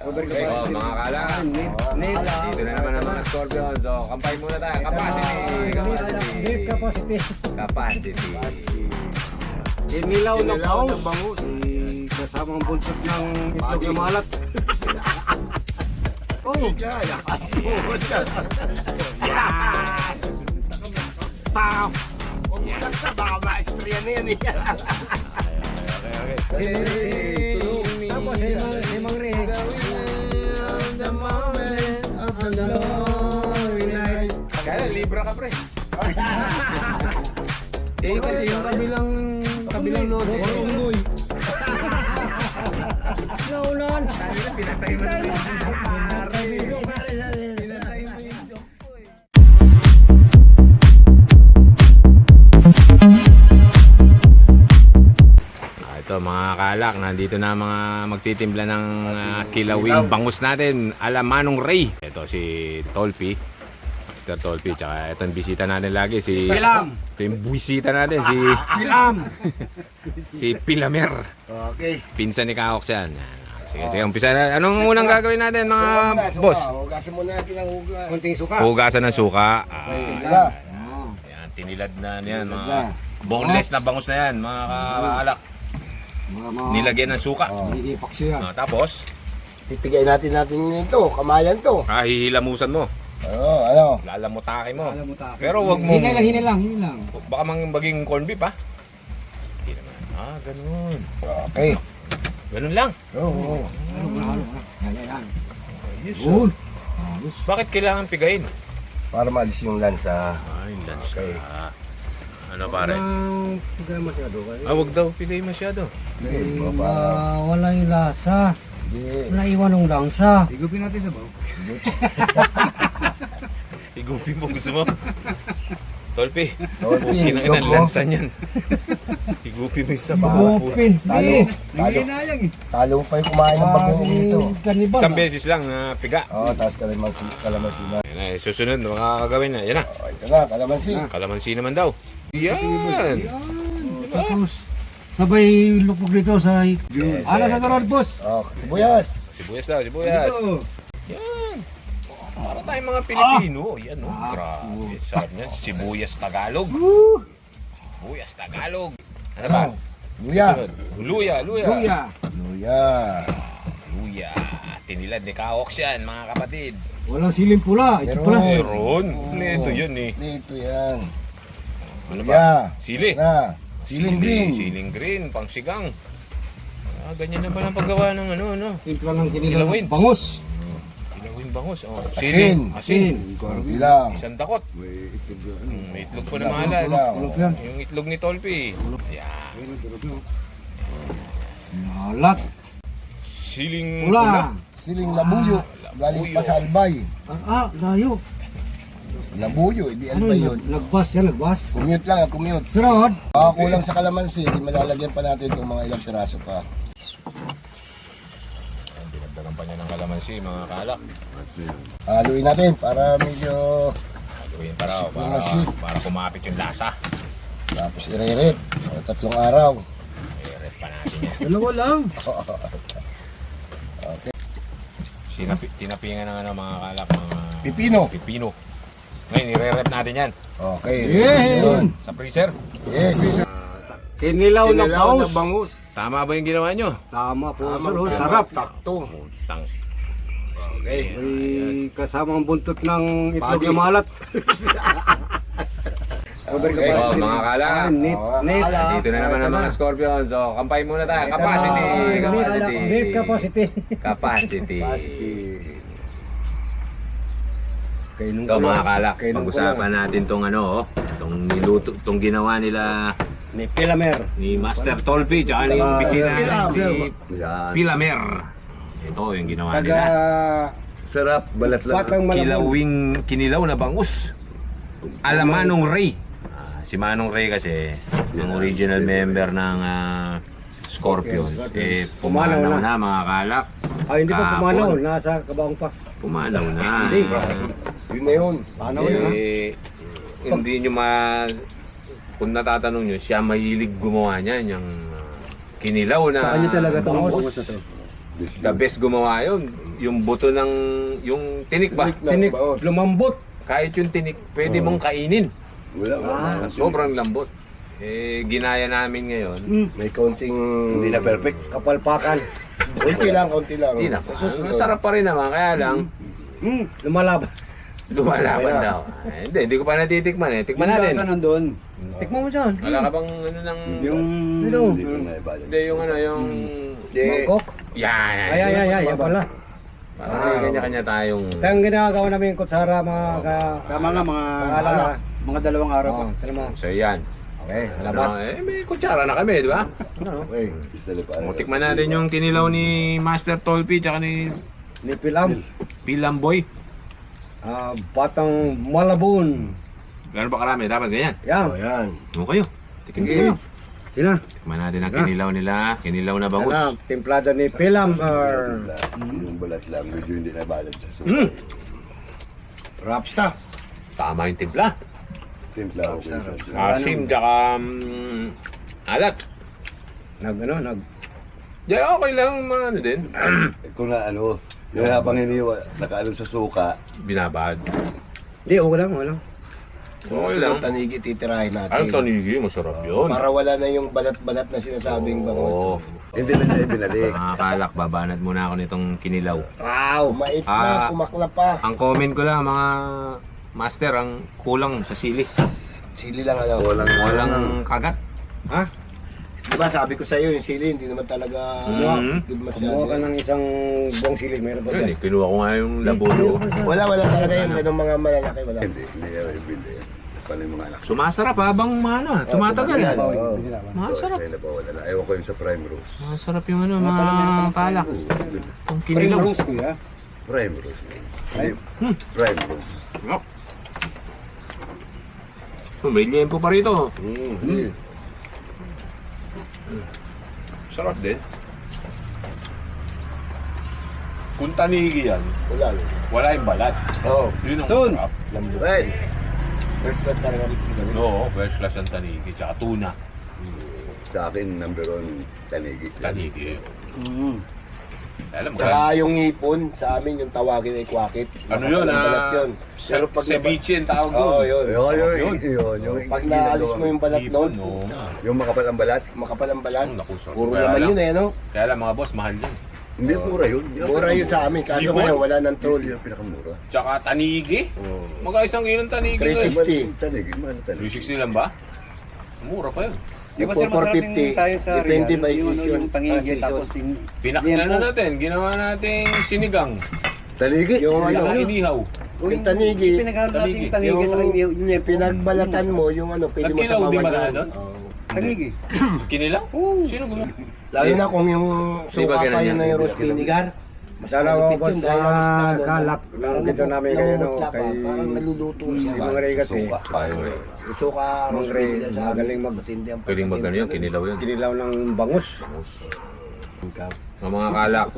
Oh, mga kalang. Dito na naman ang mga Scorpion. So, kampay muna tayo. Capacity. Inilaw na bangus. Kasamang buntot ng itlog na malat. Oh! Tao! Umulat sa baka maestroya na yan eh. Kaya libra ka, pre. Kasi yung kabilang load. Naulan! Pinatay mo na rin. Pinatay mo yung joke ko eh. Ito mga kalak, nandito na mga magtitimpla ng kilawing bangus natin, ala Manong Ray. Ito si Tolpi, Master Tolpi, tsaka ito yung bisita natin lagi, si Pilam! Ito yung bisita natin, si Pilam! si Pilamer. Okay. Pinsan ni Kaoks yan. Sige, umpisa na. Anong unang gagawin natin mga boss? Hugasan muna natin ang hugas. Kunting suka. Hugasan ng suka. Diba? Yan, tinilad na yan, mga boneless na bangus na yan, mga kalak. Nilagyan ng suka. Hindi paksiw yan. Tapos, Titigay natin ito, kamayan to. hihilamusan mo. Ano? Lalamutake mo. Pero wag mo. Hini lang. Baka maging corn beef, ha? Hindi naman. Ganun. Okay. Ganun lang. Oo. Yan. Yun. Bakit kailangan pigain? Para maalis yung lansa. Yung lunch. Okay. Ano pare? Pagay masyado. Wag daw pigay masyado. Okay, para. Wala yung lasa. Hindi. Naiwan ng langsa. Igupin natin sa baw. Igupin mo gusto mo. Tolpi. Tolpi, Pukin ang igupin mo. lansa niyan. Igupin mo yung sabaw. Igupin. Talo mo pa yung kumain ng bagoong ito. Isang beses lang piga. Oo, tapos kalamansi na. Yan na, susunod makakagawin na. Yan na. Ito na, kalamansi. Kalamansi naman daw. Yan. Tapos, sabay lupog dito sa... Ano sa sarod, boss? Oh, sibuyas. Sibuyas daw, sibuyas. Yan. Para tayong mga Pilipino. Yan o, grabe. Sarap niyan. Sibuyas Tagalog. Sibuyas Tagalog. Ano ba? Luya. Susunod. Luya. Luya. Tinilad ni Kaoks yan, mga kapatid. Walang siling pula. Ito pula. Meron. Kompleto yun eh. Ito yan. Ano Luya. ba? Sili. Na. Siling green. Siling green, pangsigang. Ganyan na pala ang paggawa ng ano. Timpla ng kinilang Kilawin. bangus. Kilawin bangus. Asin. Konti lang. Isang dakot. May itlog pa na Konti mahala. lang. Yan. Yung itlog ni Tolpi. Yan. Malat. Siling Pula. Siling labuyo. Galing pa sa Albay. Layo. Labuyo, hindi Albay yun. Nagbas yan, nagbas. Commute lang, commute. Sunod. Kulang sa kalamansi, di malalagyan pa natin itong mga ilang piraso pa. Dinagdagan pa niya ng kalamansi, mga kalak. Haluin natin para medyo Haluin para Sweet. kumapit yung lasa. tapos i-re-rep. 3 araw. I-rep pa natin yan. Dalawa lang. Okay. Tinapingan ng mga kalak, mga pipino. Ngayon, i-rep natin yan. Okay. Yeah. Yun. Sa freezer. Yes. Kinilaw na bangus. Tama ba yung ginawa nyo? Tama po, sir. Sarap. Sakto. Utang. Okay. May kasamang buntot ng itlog na malat. Okay. So, mga kalak. Neat. Dito na naman ang mga Scorpion. So, kampay muna tayo. Capacity. Capacity. Ito mga kalak. Pag-usapan natin tong itong niluto, itong ginawa nila Ni Pilamer. ni Master Tolpi tsaka ni bisita si Yan. Pilamer. Ito yung ginawa Taga nila. sarap, balat lang. Kinilaw na bangus. Ala Manong Ray. Si Manong Ray kasi ang original member ng Scorpion. Pumanaw na mga kalak. Hindi pa Kahapon. pumanaw. Nasa kabaong pa. Pumanaw na. Yun na yun. Panaw na. Hindi nyo kung natatanong nyo, siya mahilig gumawa niyan, yung kinilaw na Sa kanya talaga itong bangus. bangus na to. The best gumawa yun. Yung buto ng, yung tinik ba? Tinik, lumambot. Kahit yung tinik, pwede mong kainin. Wala. Sobrang lambot. Eh, ginaya namin ngayon. May kaunting... Hindi na perfect. Kapalpakan. Konti lang, konti lang. Hindi na. Sa susunod. Masarap pa rin naman, kaya lang, Lumalaban. lumalaban Kaya. daw. Eh, hindi ko pa natitikman eh. Tikman natin. nandun? Tikman mo dyan. Wala ka bang ano ng... Ito. Hindi ko na ibalance. Hindi, yung ano, yung... Hindi. Mangkok. Yan. Yan pala. Parang may kanya-kanya tayong... Ito ang ginagawa namin yung kutsara mga Tama nga, Ala. mga 2 araw pa. Tala mo. So yan. Okay, Ano, salamat. may kutsara na kami, di ba? Okay. Isa na pa. Tikman natin yung kinilaw ni Master Tolpi tsaka ni Ni Pilam. Pilamboy. Batang Malabon. Gano'n ba karami? Dapat ganyan. Yan. Oh, yan. Ano kayo? Tikman Sige. kayo. Sina? Tikman natin ang kinilaw nila. Kinilaw na bangus. Yan, templado ni Pilam. Yung balat lang, medyo hindi na balance sa suka. Rapsa. Tama yung timpla. Timpla ako. Asim tsaka alat. Nag. Diyan okay lang mga ano din. Kung na ano, yung habang iniwa, nakaano sa suka, Binabad. Hindi, okay lang. Okay lang. Susunod tanigi titirahin natin. Ang tanigi, masarap yun. Para wala na yung balat-balat na sinasabing bangus. Oo. hindi na niya ibinalik. Mga kalak, babanat muna ako nitong kinilaw. Wow, mait na, kumakla pa. Ang comment ko lang mga master, ang kulang sa sili. Sili lang ano. Walang kagat. Ha? Diba sabi ko sa'yo, yung sili hindi naman talaga Mhm. di Kumuha masyado. ka ng isang buong silig. Meron pa Yun dyan. eh, kinuha ko nga yung labulo. Wala talaga yung ganong mga malalaki. Wala. Hindi niya ibinili. Paano yung mga anak? Sumasarap habang ano, tumatagal. Oo. Masarap. Kaya na ba wala na. Ewan ko yung sa prime rose. Masarap yung ano, mga kalak. Itong kinilaw. Rose ko ya. Prime rose. Prime rose. Yup. May liempo pa rito. Sarap din. Kung tanigi yan, Wala. wala yung balat. Oo. Yun ang Soon. masarap. Right. First class talaga. No, first class ang tanigi, tsaka tuna. Sa akin, number 1, tanigi. Tanigi. Alam mo, Tsaka yung hipon, sa amin yung tawagin ay kwakit. ano yun Makapalang balat ah? yun. Pero pag Ceviche ang tawag Oo, doon. yun. Yung Pag naalis mo yung balat Hipon, nun, no. yung makapal ang balat, makapal ang balat. Naku, sorry. Puro Kaya laman lang. yun eh, no? Kaya lang mga boss, mahal yun. hindi mura yun. Mura yun sa amin, kaso Hipon? ngayon wala nang toll. Hindi yung pinakamura. Tsaka tanigi. Mga isang kilong tanigi. 360. Tanigi, mahal tanigi. 360 lang ba? Mura pa yun. Yung Di ba, sir, masarap yung 450, tayo sa depende Real, by yung, season. yung tangigi, season. tapos yung... Pinakilala natin, ginawa nating sinigang. Tanigi? Yung ano, Inihaw. yung tanigi, Pinagkaroon natin Tanigi. yung tangigi sa kanya, yung yepo. pinagbalatan mo, yung ano, pwede mo Nagkilaw sa din ba bawal na yun. doon? Oo. Tangigi. Kinilaw? Sino gumawa? Lalo na kung yung Di ba suka pa ganun yun yan? na yung roast vinegar. Mas Dalawa malupit boss yun dahil ang mga isda, kalak. Laro dito namin kayo no, namumutla pa, kay parang naluluto siya. si Mang Ray kasi. Yung suka, roast Ray, vinegar sa amin, magaling matindi ang Galing magano yun, kinilaw yun. Kinilaw ng bangus. Mga kalak,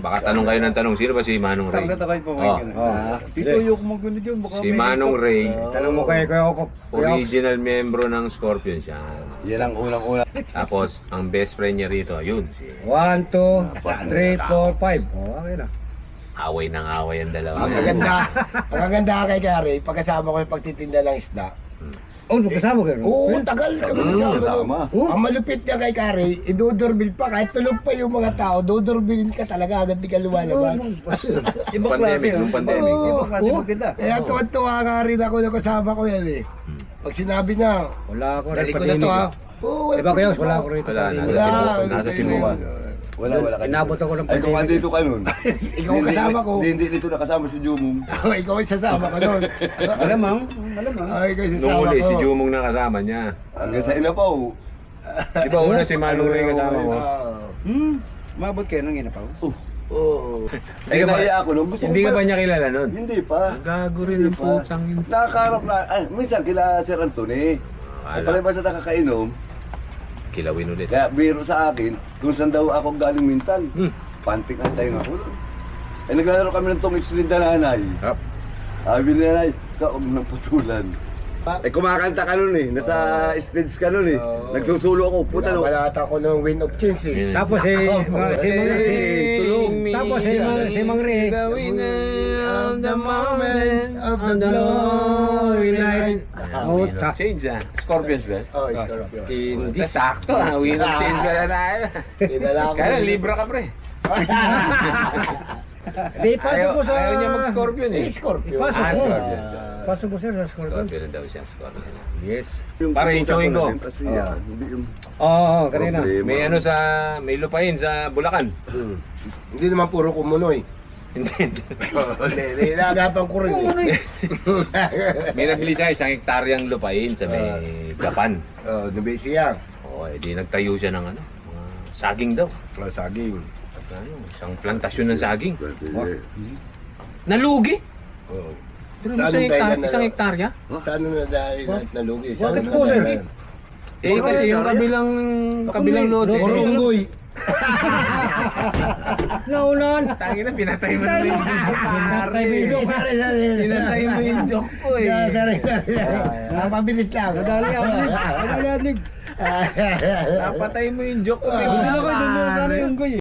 baka tanong kayo ng tanong, sino ba si Manong Ray? Takot ako yung Oh, pumain ka Oh. na. Dito yung magano dyan, baka si Manong Ray, Tanong mo kay Kuya Okop. original membro ng Scorpion siya. Yan ang unang-una. Tapos, ang best friend niya rito, yun, si 1, 2, 3, 4, 5. Oh, okay na. away ng away ang dalawa. Ang kaganda kay Gary, pagkasama ko yung pagtitinda ng isda. Oh, magkasama kayo. Oo, tagal kami nagsama. kasama. Ang malupit niya kay Gary, idodorbil pa, kahit tulog pa yung mga tao, dodorbilin ka talaga agad di ka lumalabas. Ibang Pandemic, klase. nung pandemic. Ibang klase maganda. Kaya tuwan-tuwa nga rin ako na kasama ko yan eh. Pag sinabi niya, Wala ako dali ko na to ha. Oo, Diba kayo? Wala ako rito. Wala, Wala. nasa Sinuban. Wala ka. Inabot ako ng Ay, kung andito ka nun. Ikaw ang kasama ko. Hindi dito nakasama si Jumong. Ikaw ang sasama ko nun. Malamang. Ay, ikaw ang Nung sasama uli, ko. si Jumong na kasama niya. Hanggang sa Inapaw. Di ba una si Manong Ray kasama mo? Mabot kayo ng inapaw. Oo. Ay, naiya ako nung gusto Hindi ka ba niya kilala nun? Hindi pa. Gago rin ng putang yun. Nakakarap na. Ay, minsan kila Sir Anthony. Ang pala ba sa nakakainom, Kilawin ulit. kaya biro sa akin, kung saan daw ako galing mintal. Hmm. Pantik ang tayo ako. Ay, naglalaro kami ng tungits din na nanay. Hop. Sabi ni nanay, kaog ng putulan. Eh, kumakanta ka nun eh. Nasa stage ka nun eh. Nagsusulo ako. Puta no. Balata ko ng win of change eh. Yun. Tapos si Tulong. Tapos si Mang Ray. The winner of the moments of of the glory night. Oh, Wheel of Change Scorpions ba? Oh, Scorpio. Hindi, sakto Wheel of Change pala tayo. Dinala ko. Kaya libra ka pre. Di, pasok mo sa... Ayaw niya mag-Scorpion eh. Scorpio. Pasok mo. Scorpion. Pasok mo sir sa Scorpion. Scorpion daw siya, Scorpion. Yes. Para yung chewing ko. Kasi yan, hindi yung Oo, kanina. problema. May ano sa, may lupain sa Bulacan. Hindi naman puro kumunoy. Hindi. Hindi, nagapan ko rin eh. May nabili siya isang hektaryang lupain sa may Japan. Oh, nabi siya. Oo, di nagtayo siya ng ano, mga saging daw. Oh, saging. Ano, isang plantasyon ng saging. Pwede. Nalugi. Oh. Pero Sa anong dahilan na- isang hektarya? Sa ano na dahil nalugi? Sa Bakit ano po, na sir? dahilan? Eh kasi yung kabilang lote. Oronggoy. Naunan. Tangin na, pinatay mo na yung Pinatay mo yung joke. Pinatay mo yung joke ko eh. Sorry. Mabilis lang. Madali ako. Madali ako. Napatay mo yung joke ko. Hindi ako, doon na sana yung goy.